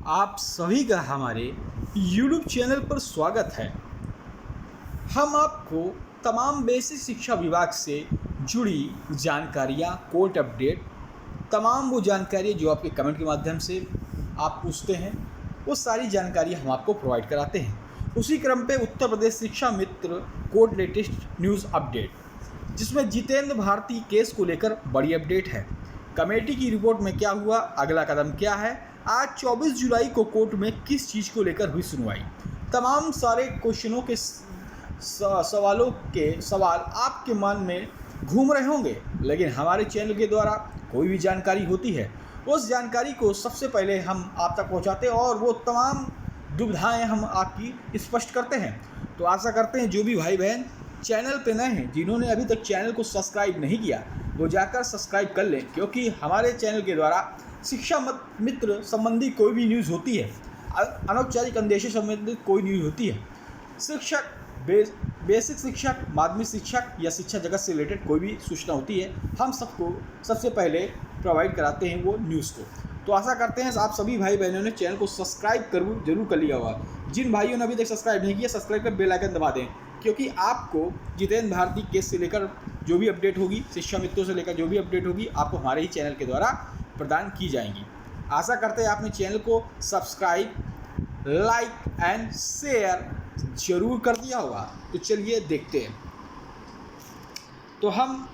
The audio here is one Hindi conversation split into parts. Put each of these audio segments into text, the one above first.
आप सभी का हमारे YouTube चैनल पर स्वागत है। हम आपको तमाम बेसिक शिक्षा विभाग से जुड़ी जानकारियाँ, कोर्ट अपडेट, तमाम वो जानकारियाँ जो आपके कमेंट के माध्यम से आप पूछते हैं, वो सारी जानकारी हम आपको प्रोवाइड कराते हैं। उसी क्रम पे उत्तर प्रदेश शिक्षा मित्र कोर्ट लेटेस्ट न्यूज़ अपडेट, जिसमें जितेंद्र भारती केस को लेकर बड़ी अपडेट है। कमेटी की रिपोर्ट में क्या हुआ, अगला कदम क्या है, आज 24 जुलाई को कोर्ट में किस चीज़ को लेकर हुई सुनवाई, तमाम सारे क्वेश्चनों के सवालों के सवाल आपके मन में घूम रहे होंगे, लेकिन हमारे चैनल के द्वारा कोई भी जानकारी होती है उस जानकारी को सबसे पहले हम आप तक पहुंचाते हैं और वो तमाम दुविधाएं हम आपकी स्पष्ट करते हैं। तो आशा करते हैं जो भी भाई बहन चैनल पे नए हैं, जिन्होंने अभी तक चैनल को सब्सक्राइब नहीं किया, वो जाकर सब्सक्राइब कर लें, क्योंकि हमारे चैनल के द्वारा शिक्षा मित्र संबंधी कोई भी न्यूज़ होती है, अनौपचारिक अंदेशे संबंधित कोई न्यूज़ होती है, शिक्षक बेसिक शिक्षक, माध्यमिक शिक्षक या शिक्षा जगत से रिलेटेड कोई भी सूचना होती है, हम सबको सबसे पहले प्रोवाइड कराते हैं वो न्यूज़ को। तो आशा करते हैं आप सभी भाई बहनों ने चैनल को सब्सक्राइब जरूर कर लिया होगा। जिन भाइयों ने अभी तक सब्सक्राइब नहीं किया, सब्सक्राइब कर बेल आइकन दबा दें, क्योंकि आपको जितेंद्र भारती केस से लेकर जो भी अपडेट होगी, शिक्षा मित्रों से लेकर जो भी अपडेट होगी, आपको हमारे ही चैनल के द्वारा प्रदान की जाएंगी। आशा करते हैं आपने चैनल को सब्सक्राइब, लाइक एंड शेयर जरूर कर दिया होगा। तो चलिए देखते हैं। तो हम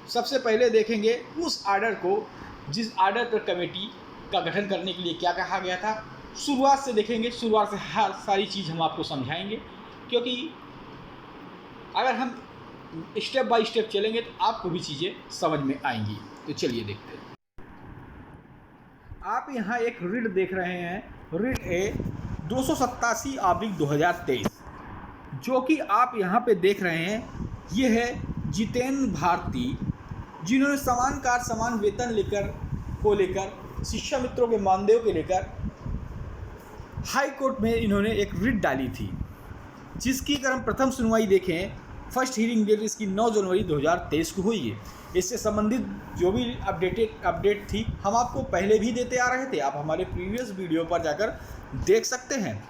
सबसे पहले देखेंगे उस आर्डर को, जिस आर्डर पर कमेटी का गठन करने के लिए क्या कहा गया था। शुरुआत से देखेंगे, शुरुआत से हर सारी चीज़ हम आपको समझाएंगे, क्योंकि अगर हम स्टेप बाय स्टेप चलेंगे तो आपको भी चीज़ें समझ में आएंगी। तो चलिए देखते हैं। आप यहाँ एक रिट देख रहे हैं, रिट ए 287/2023, जो कि आप यहाँ पे देख रहे हैं। ये है जितेंद्र भारती, जिन्होंने समान कार्य समान वेतन लेकर शिक्षा मित्रों के मानदेय के लेकर हाई कोर्ट में इन्होंने एक रिट डाली थी, जिसकी अगर हम प्रथम सुनवाई देखें, फर्स्ट हियरिंग डेट इसकी 9 जनवरी 2023 को हुई है। इससे संबंधित जो भी अपडेट थी हम आपको पहले भी देते आ रहे थे, आप हमारे प्रीवियस वीडियो पर जाकर देख सकते हैं,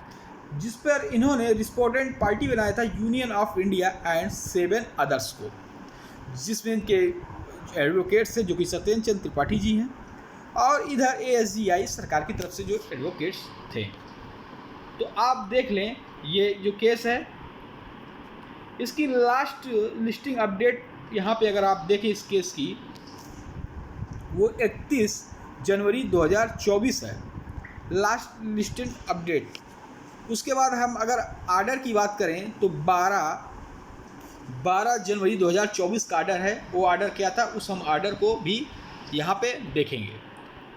जिस पर इन्होंने रिस्पोंडेंट पार्टी बनाया था union of India and 7 others को, जिसमें इनके एडवोकेट्स हैं जो कि सत्येंद्र चंद्र त्रिपाठी जी हैं, और इधर ASGI सरकार की तरफ से जो एडवोकेट्स थे। तो आप देख लें, ये जो केस है इसकी लास्ट लिस्टिंग अपडेट यहाँ पे अगर आप देखें इस केस की, वो 31 जनवरी 2024 है लास्ट लिस्टिंग अपडेट। उसके बाद हम अगर आर्डर की बात करें तो 12 जनवरी 2024 का आर्डर है। वो आर्डर क्या था, उस हम आर्डर को भी यहाँ पे देखेंगे।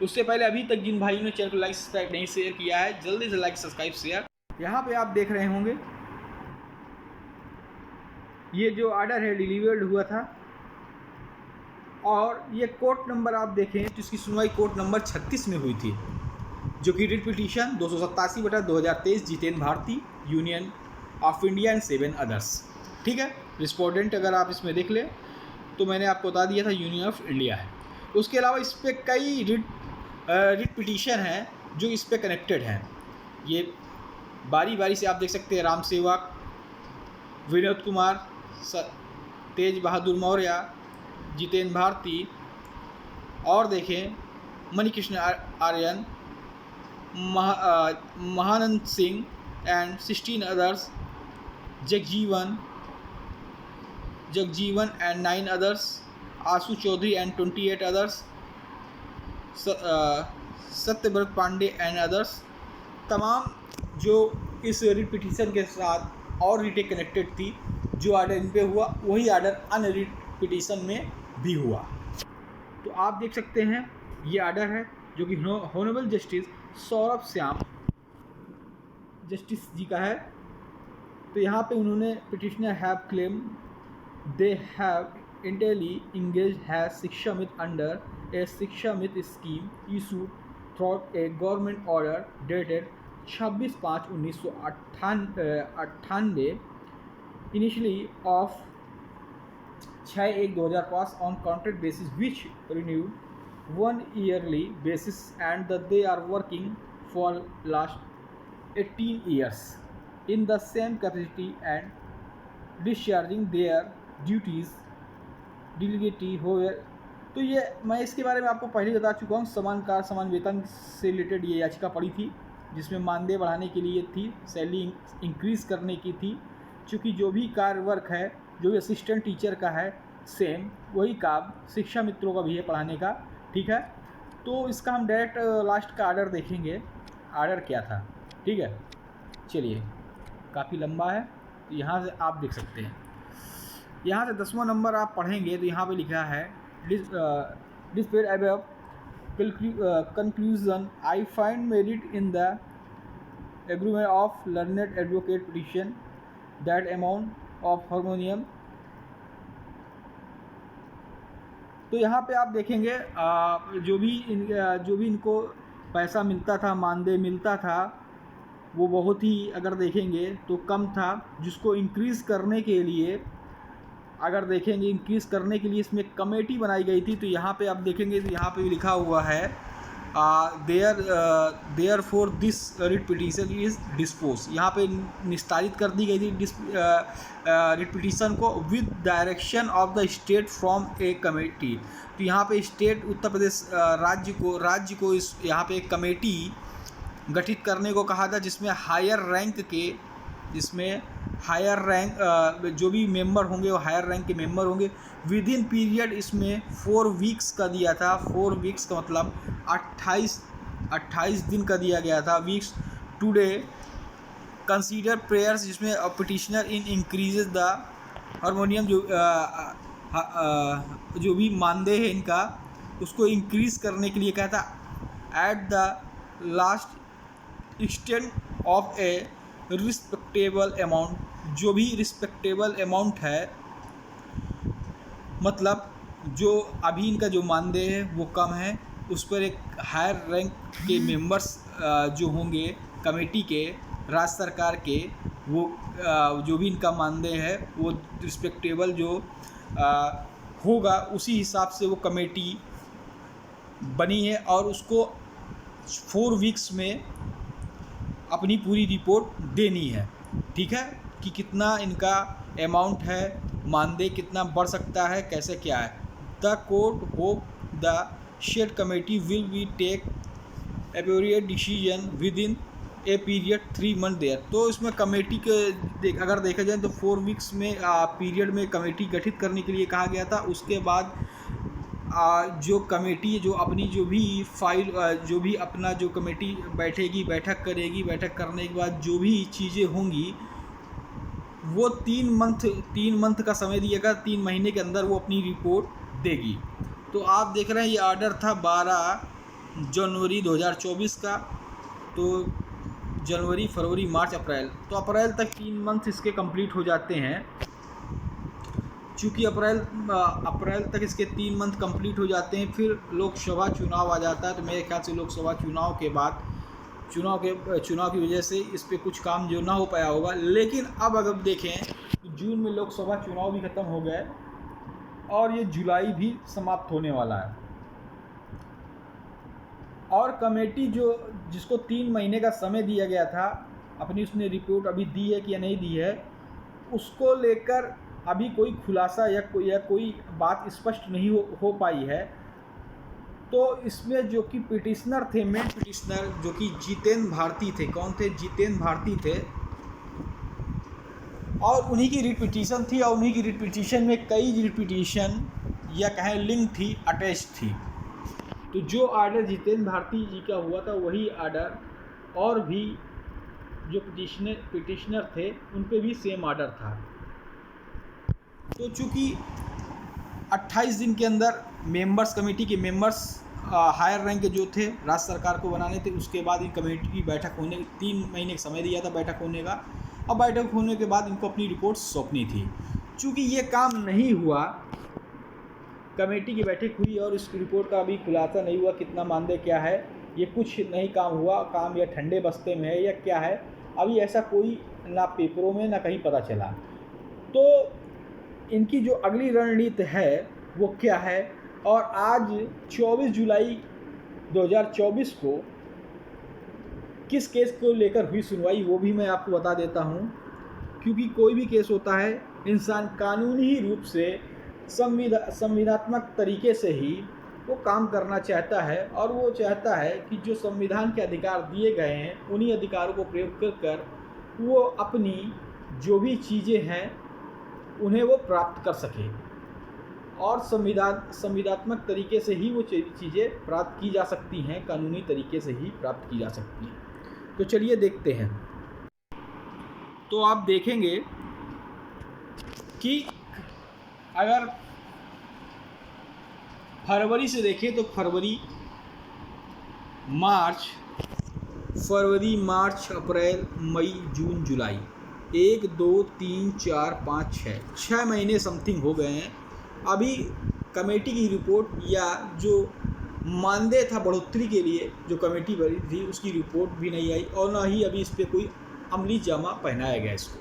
उससे पहले अभी तक जिन भाइयों ने चैनल को लाइक सब्सक्राइब नहीं शेयर किया है, जल्दी से लाइक सब्सक्राइब शेयर। यहाँ पे आप देख रहे होंगे ये जो आर्डर है डिलीवर्ड हुआ था, और ये कोर्ट नंबर आप देखें तो इसकी सुनवाई कोर्ट नंबर 36 में हुई थी, जो कि writ petition 287/2023 Jitendra Bharti union of India and 7 others. ठीक है, रिस्पोंडेंट अगर आप इसमें देख लें तो मैंने आपको बता दिया था यूनियन ऑफ इंडिया है। उसके अलावा इस पर कई रिट पिटीशन हैं जो इस पर कनेक्टेड हैं। ये बारी बारी से आप देख सकते हैं, राम सेवक, विनोद कुमार, तेज बहादुर मौर्य, जितेंद्र भारती, और देखें Manikrishna Aryan, Mahanand Singh and 16 others, Jagjivan and 9 others, Ashu Chaudhary and 28 others, Satyavrat Pandey and others. तमाम जो इस रिट पिटीशन के साथ और रिटें कनेक्टेड थी, जो आर्डर इन पे हुआ वही आर्डर अन्य रिट पिटीशन में भी हुआ। तो आप देख सकते हैं ये आर्डर है जो कि honourable justice Saurabh Shyam justice ji का है। तो यहाँ पे उन्होंने petitioner have claim they have entirely engage है Shiksha Mitra under a Shiksha Mitra scheme issued through a government order dated 26/5/1998 initially of 6/1/2005 on contract basis which renewed 1 yearly basis, and that they are working for last 18 years in the same capacity and discharging their duties diligently होवे। तो ये मैं इसके बारे में आपको पहले बता चुका हूँ। समान कार्य समान वेतन से रिलेटेड ये याचिका पड़ी थी, जिसमें मानदेय बढ़ाने के लिए थी, सैलरी इंक्रीज़ करने की थी। चूँकि जो भी कार्य वर्क है, जो भी असिस्टेंट टीचर का है, सेम वही काम शिक्षा मित्रों का भी है पढ़ाने का। ठीक है, तो इसका हम डायरेक्ट लास्ट का आर्डर देखेंगे, आर्डर क्या था। ठीक है, चलिए, काफ़ी लंबा है, तो यहाँ से आप देख सकते हैं। यहाँ से 10वां नंबर आप पढ़ेंगे तो यहाँ पे लिखा है displayed above conclusion, I find merit in the agreement of learned advocate petition that amount of harmonium। तो यहाँ पे आप देखेंगे जो भी इनको पैसा मिलता था, मानदेय मिलता था, वो बहुत ही अगर देखेंगे तो कम था। जिसको इंक्रीज़ करने के लिए अगर देखेंगे, इंक्रीज़ करने के लिए इसमें कमेटी बनाई गई थी। तो यहाँ पे आप देखेंगे तो यहाँ पे भी लिखा हुआ है therefore this writ petition is dispose. यहाँ पे निस्तारित कर दी गई थी रिट पिटीशन को with direction of the state from a committee. तो यहाँ पे स्टेट उत्तर प्रदेश राज्य को इस यहाँ पे एक कमेटी गठित करने को कहा था, जिसमें हायर रैंक जो भी मेंबर होंगे वो हायर रैंक के मेंबर होंगे। विद इन पीरियड इसमें 4 वीक्स का दिया था। 4 वीक्स का मतलब 28 दिन का दिया गया था। वीक्स टुडे कंसीडर प्रेयर्स, जिसमें petitioner in increases the harmonium जो भी मानदेय है इनका, उसको इंक्रीज़ करने के लिए कहता at the last extent of A respectable amount. जो भी रिस्पेक्टेबल अमाउंट है, मतलब जो अभी इनका जो मानदेय है वो कम है, उस पर एक हायर रैंक के मेंबर्स जो होंगे कमेटी के, राज्य सरकार के, वो जो भी इनका मानदेय है वो रिस्पेक्टेबल जो होगा, उसी हिसाब से वो कमेटी बनी है और उसको 4 वीक्स में अपनी पूरी रिपोर्ट देनी है। ठीक है, कि कितना इनका अमाउंट है, मानदेय कितना बढ़ सकता है, कैसे क्या है। The court hope the said committee will be take appropriate decision within a period 3 month there. तो इसमें कमेटी के अगर देखा जाए तो 4 वीक्स में पीरियड में कमेटी गठित करने के लिए कहा गया था। उसके बाद जो कमेटी जो अपनी जो भी फाइल जो भी अपना जो कमेटी बैठेगी, बैठक करेगी, बैठक करने के बाद जो भी चीज़ें होंगी वो 3 मंथ का समय दिएगा। 3 महीने के अंदर वो अपनी रिपोर्ट देगी। तो आप देख रहे हैं ये ऑर्डर था 12 जनवरी 2024 का। तो जनवरी, फरवरी, मार्च, अप्रैल, तो अप्रैल तक 3 मंथ इसके कंप्लीट हो जाते हैं। चूँकि अप्रैल तक इसके 3 मंथ कंप्लीट हो जाते हैं, फिर लोकसभा चुनाव आ जाता है। तो मेरे ख्याल से लोकसभा चुनाव के बाद चुनाव की वजह से इस पर कुछ काम जो ना हो पाया होगा। लेकिन अब अगर देखें तो जून में लोकसभा चुनाव भी ख़त्म हो गए और ये जुलाई भी समाप्त होने वाला है। और कमेटी जिसको 3 महीने का समय दिया गया था, अपनी उसने रिपोर्ट अभी दी है कि या नहीं दी है, उसको लेकर अभी कोई खुलासा या कोई बात स्पष्ट नहीं हो पाई है। तो इसमें जो कि पिटिशनर थे, मेन पिटिशनर जो कि जितेंद्र भारती थे। कौन थे? जितेंद्र भारती थे। और उन्हीं की रिट पिटीशन थी और उन्हीं की रिट पिटीशन में कई रिट पिटीशन या कहें लिंक थी, अटैच थी। तो जो आर्डर जितेंद्र भारती जी का हुआ था वही आर्डर और भी जो पिटिशनर थे उन पे भी सेम आर्डर था। तो चूँकि 28 दिन के अंदर कमेटी के मेंबर्स हायर रैंक के जो थे राज्य सरकार को बनाने थे, उसके बाद इन कमेटी की बैठक होने 3 महीने का समय दिया था बैठक होने का। अब बैठक होने के बाद इनको अपनी रिपोर्ट सौंपनी थी। चूँकि ये काम नहीं हुआ, कमेटी की बैठक हुई और इस रिपोर्ट का अभी खुलासा नहीं हुआ कितना मानदेय क्या है, ये कुछ नहीं काम हुआ, काम या ठंडे बस्ते में है या क्या है, अभी ऐसा कोई ना पेपरों में ना कहीं पता चला। तो इनकी जो अगली रणनीति है वो क्या है। और आज 24 जुलाई 2024 को किस केस को लेकर हुई सुनवाई वो भी मैं आपको बता देता हूँ, क्योंकि कोई भी केस होता है इंसान कानूनी रूप से संविधात्मक तरीके से ही वो काम करना चाहता है, और वो चाहता है कि जो संविधान के अधिकार दिए गए हैं उन्हीं अधिकारों को प्रयोग कर वो अपनी जो भी चीज़ें हैं उन्हें वो प्राप्त कर सके, और संविधात्मक तरीके से ही वो चीज़ें प्राप्त की जा सकती हैं, कानूनी तरीके से ही प्राप्त की जा सकती हैं। तो चलिए देखते हैं। तो आप देखेंगे कि अगर फरवरी से देखें तो फरवरी, मार्च, अप्रैल, मई, जून, जुलाई, 1 2 3 4 5 6 महीने समथिंग हो गए हैं। अभी कमेटी की रिपोर्ट या जो मानदेय था बढ़ोतरी के लिए जो कमेटी बनी थी उसकी रिपोर्ट भी नहीं आई, और ना ही अभी इस पर कोई अमली जामा पहनाया गया इसको।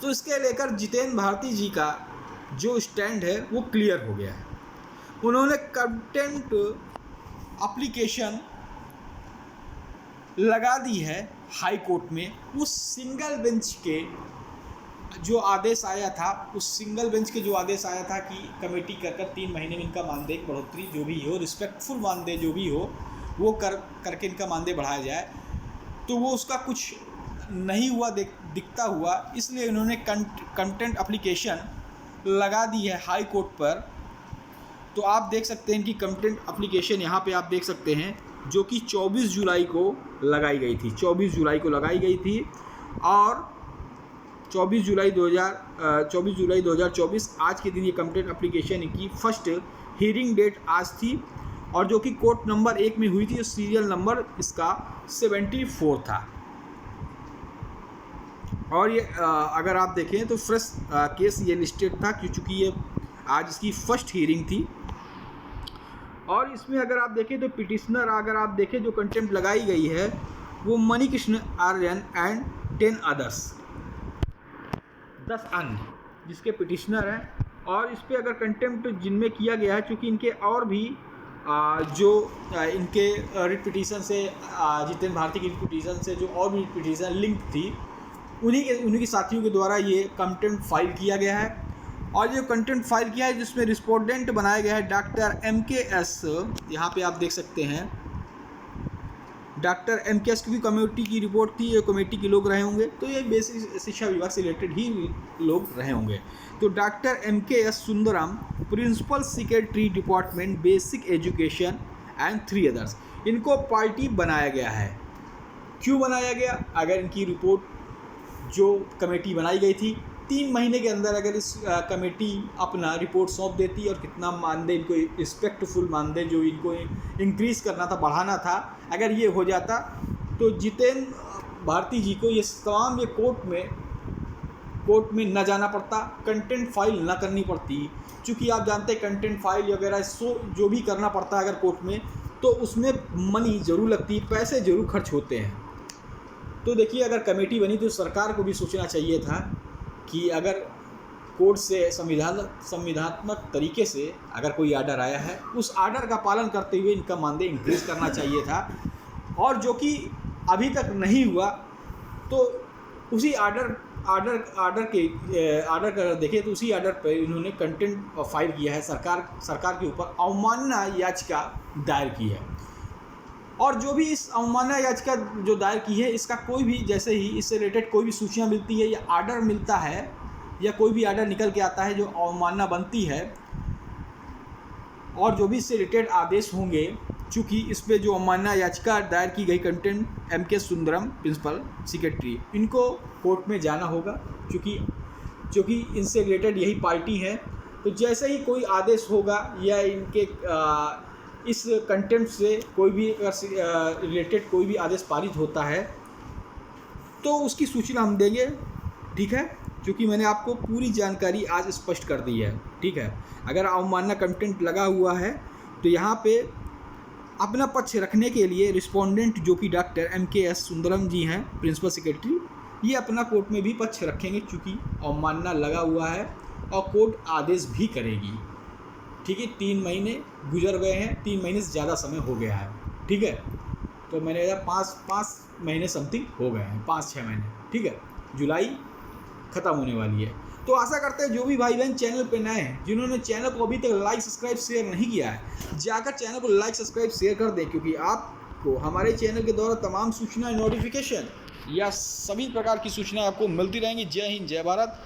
तो इसके लेकर जितेंद्र भारती जी का जो स्टैंड है वो क्लियर हो गया है। उन्होंने कंटेम्प्ट एप्लीकेशन लगा दी है हाई कोर्ट में। उस सिंगल बेंच के जो आदेश आया था, कि कमेटी कर 3 महीने में इनका मानदेय बढ़ोतरी जो भी हो, रिस्पेक्टफुल मानदेय जो भी हो वो करके इनका मानदेय बढ़ाया जाए, तो वो उसका कुछ नहीं हुआ दिखता हुआ, इसलिए इन्होंने कंटेम्प्ट एप्लीकेशन लगा दी है हाई कोर्ट पर। तो आप देख सकते हैं कि कंटेम्प्ट एप्लीकेशन यहाँ पे आप देख सकते हैं, जो कि 24 जुलाई को लगाई गई थी, और 24 जुलाई 2024 आज के दिन ये कंप्लेंट एप्लीकेशन की फर्स्ट हियरिंग डेट आज थी, और जो कि कोर्ट नंबर 1 में हुई थी, सीरियल नंबर इसका 74 था। और ये अगर आप देखें तो फ्रेश केस ये लिस्टेड था, क्योंकि ये आज इसकी फर्स्ट हियरिंग थी। और इसमें अगर आप देखें तो पिटिशनर, अगर आप देखें जो कंटेम्प्ट लगाई गई है वो मणिकृष्ण आर्यन एंड 10 अदर्स, 10 अन्य जिसके पिटिशनर हैं। और इस पर अगर कंटेम्प्ट जिनमें किया गया है, चूँकि इनके और भी इनके रिट पिटीशन से, जितेंद्र भारती की रिट पिटीशन से जो और भी पिटीशन लिंक थी, उन्हीं के साथियों के द्वारा ये कंटेम्प्ट फाइल किया गया है। और जो कंटेम्प्ट फाइल किया है जिसमें रिस्पोंडेंट बनाया गया है डॉक्टर MKS, यहाँ पे आप देख सकते हैं डॉक्टर MKS, क्योंकि कमेटी की रिपोर्ट थी, ये कमेटी के लोग रहे होंगे, तो ये बेसिक शिक्षा विभाग से रिलेटेड ही लोग रहे होंगे। तो doctor MKS Sundaram, principal secretary department basic education and 3 others, इनको पार्टी बनाया गया है। क्यों बनाया गया? अगर इनकी रिपोर्ट जो कमेटी बनाई गई थी 3 महीने के अंदर अगर इस कमेटी अपना रिपोर्ट सौंप देती और कितना मानदेय इनको, रिस्पेक्टफुल मानदेय जो इनको इंक्रीज़ करना था, बढ़ाना था, अगर ये हो जाता तो जितेंद्र भारती जी को ये तमाम ये कोर्ट में न जाना पड़ता, कंटेम्प्ट फाइल न करनी पड़ती। चूँकि आप जानते हैं कंटेम्प्ट फाइल वगैरह जो भी करना पड़ता है अगर कोर्ट में, तो उसमें मनी ज़रूर लगती है, पैसे ज़रूर खर्च होते हैं। तो देखिए, अगर कमेटी बनी तो सरकार को भी सोचना चाहिए था कि अगर कोर्ट से संविधात्मक तरीके से अगर कोई आर्डर आया है, उस आर्डर का पालन करते हुए इनका मानदेय इंक्रीज़ करना चाहिए था, और जो कि अभी तक नहीं हुआ। तो उसी आर्डर का देखें तो उसी आर्डर पर इन्होंने कंटेम्प्ट फाइल किया है, सरकार के ऊपर अवमानना याचिका दायर की है। और जो भी इस अवमानना याचिका जो दायर की है, इसका कोई भी, जैसे ही इससे रिलेटेड कोई भी सूचना मिलती है या आर्डर मिलता है या कोई भी आर्डर निकल के आता है जो अवमानना बनती है, और जो भी इससे रिलेटेड आदेश होंगे, चूँकि इस पे जो अवमानना याचिका दायर की गई contempt MK Sundaram principal secretary, इनको कोर्ट में जाना होगा, क्योंकि इनसे रिलेटेड यही पार्टी है। तो जैसे ही कोई आदेश होगा या इनके इस कंटेम्प्ट से कोई भी रिलेटेड कोई भी आदेश पारित होता है तो उसकी सूचना हम देंगे, ठीक है। क्योंकि मैंने आपको पूरी जानकारी आज स्पष्ट कर दी है, ठीक है। अगर अवमानना कंटेम्प्ट लगा हुआ है तो यहाँ पे अपना पक्ष रखने के लिए रिस्पोंडेंट जो कि डॉक्टर MKS सुंदरम जी हैं, प्रिंसिपल सेक्रेटरी, ये अपना कोर्ट में भी पक्ष रखेंगे, चूँकि अवमानना लगा हुआ है और कोर्ट आदेश भी करेगी, ठीक है। 3 महीने गुजर गए हैं, 3 महीने से ज़्यादा समय हो गया है, ठीक है। तो मैंने कहा 5 महीने समथिंग हो गए हैं, 5-6 महीने, ठीक है। जुलाई ख़त्म होने वाली है। तो आशा करते हैं जो भी भाई बहन चैनल पे नए हैं, जिन्होंने चैनल को अभी तक लाइक सब्सक्राइब शेयर नहीं किया है, जाकर चैनल को लाइक सब्सक्राइब शेयर कर दें, क्योंकि आपको हमारे चैनल के द्वारा तमाम सूचनाएं, नोटिफिकेशन या सभी प्रकार की सूचनाएं आपको मिलती रहेंगी। जय हिंद, जय भारत।